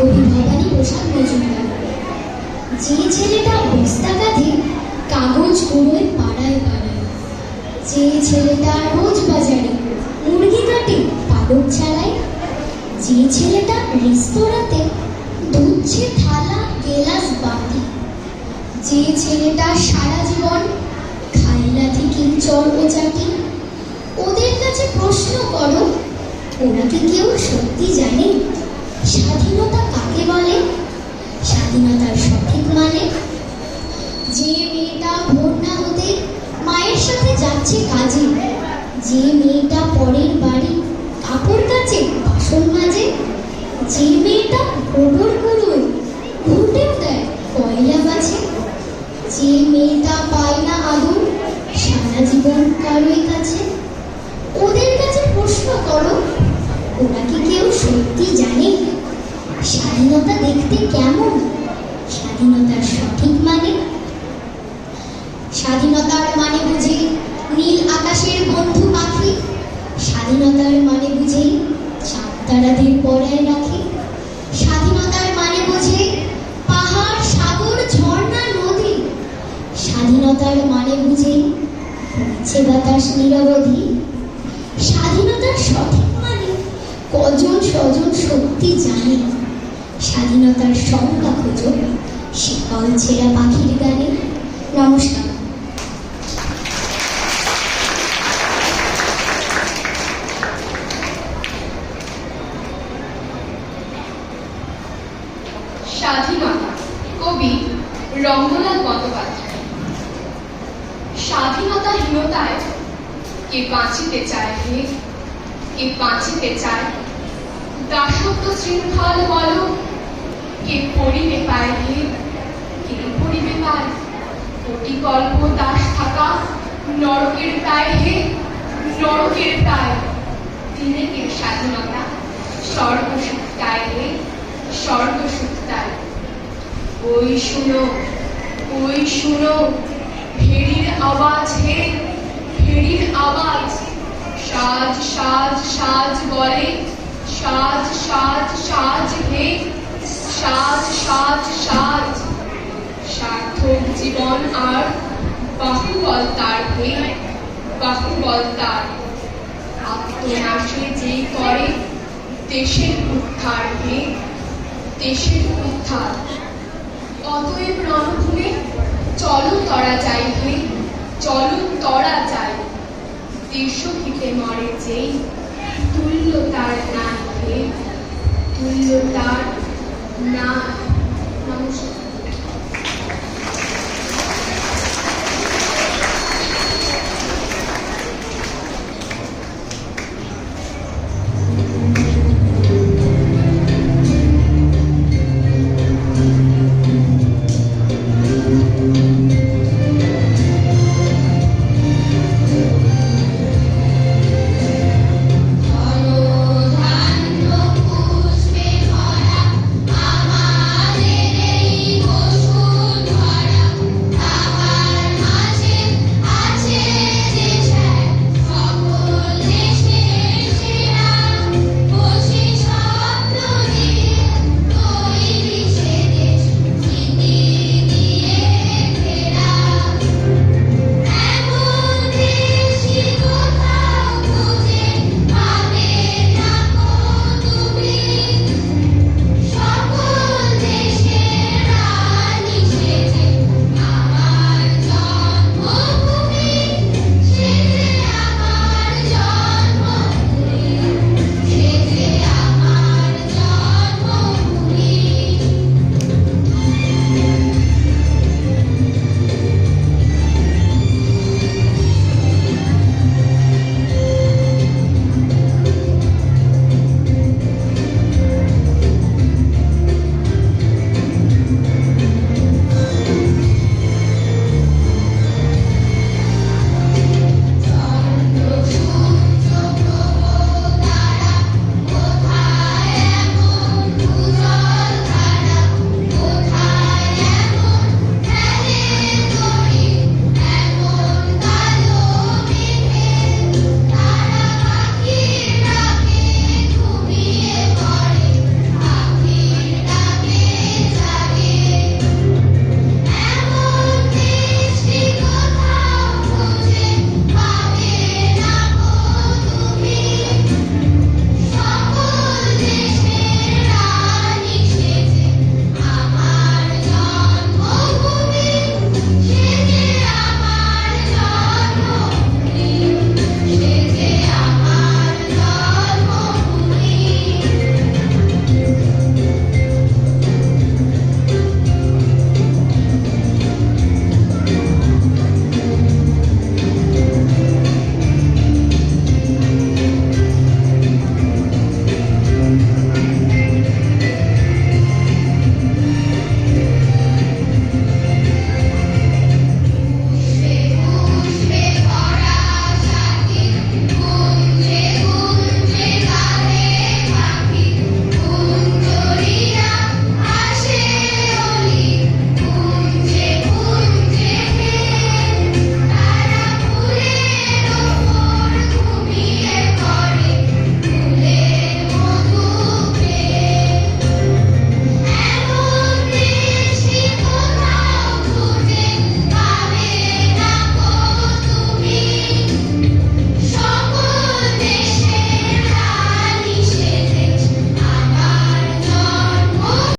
কবি ভবানী প্রসাদ মজুমদার। যে ছেলেটা বস্তা কাঁধে কাগজ কুড়োয় পাড়ায় পাড়ায়, যে ছেলেটা রোজ বাজারে মুরগি কাটে পালক ছাড়ায়, যে ছেলেটা রেস্তোরাঁতে ধুচ্ছে থালা গেলাস বাটি, যে ছেলেটা সারা জীবন খায় লাথি কিঞ্চর ও চাটি, ওদের কাছে প্রশ্ন করো, ওরা কি কেউ সত্যি জানে স্বাধীনতা কাকে বলে, স্বাধীনতার সঠিক মানে? যে মেয়েটা ভোর না হতে মায়ের সাথে যাচ্ছে কাজে, যে মেয়েটা পরের বাড়ি কাপড় কাচে বাসন মাজে, যে মেয়েটা গোবর কুড়োয় ঘুটেও দেয় কয়লা বাছে, যে মেয়েটা পায় না আদর সারা জীবন কারোই কাছে, ওদের কাছে প্রশ্ন করো, ওরা কি কেউ সত্যি জানে স্বাধীনতা দেখতে কেমন, স্বাধীনতার সঠিক মানে? স্বাধীনতার মানে বুঝি নীল আকাশের বন্ধু পাখি, স্বাধীনতার মানে বুঝি চাঁদ তারাদের পরায় রাখি, স্বাধীনতার মানে বুঝি পাহাড় সাগর ঝর্ণা নদী, স্বাধীনতার মানে বুঝি হচ্ছে বাতাস নিরবধি। স্বাধীনতার সঠিক মানে কজন স্বজন সত্যি জানে, স্বাধীনতার সংজ্ঞা খোঁজো শিকল ছেঁড়া পাখির গানে। নমস্কার। স্বাধীনতা, কবি রঙ্গলাল বন্দ্যোপাধ্যায়। স্বাধীনতাহীনতায় কে বাঁচিতে চায় হে, কে বাঁচিতে চায়? দাসত্ব শৃঙ্খল বল কে পড়িবে পায় হে, কে পড়িবে পায়? কোটি কল্প দাস থাকা নরকের প্রায় হে, নরকের প্রায়। দিনে কে স্বাধীনতা স্বর্গসুখটায় হে, স্বর্গসুখটায়। ওই শুনো, ওই শুনো ভেড়ির আওয়াজ হে, ভেড়ির আওয়াজ। সাজ সাজ সাজ বলে, সাজ সাজ সাজ হে, সাজ সাজ সাজ। সার্থক জীবন আর বাহুবল তার হে, বাহুবল তার। আত্মনাশে যে করে দেশের উদ্ধার হে, দেশের উদ্ধার। অতএব রণভূমে চলো তরা যাই হে, চলো তরা যাই। দেশহিতে মরে যেই তুল্য তার নাই হে, তুল্য তার না। নমস্কার।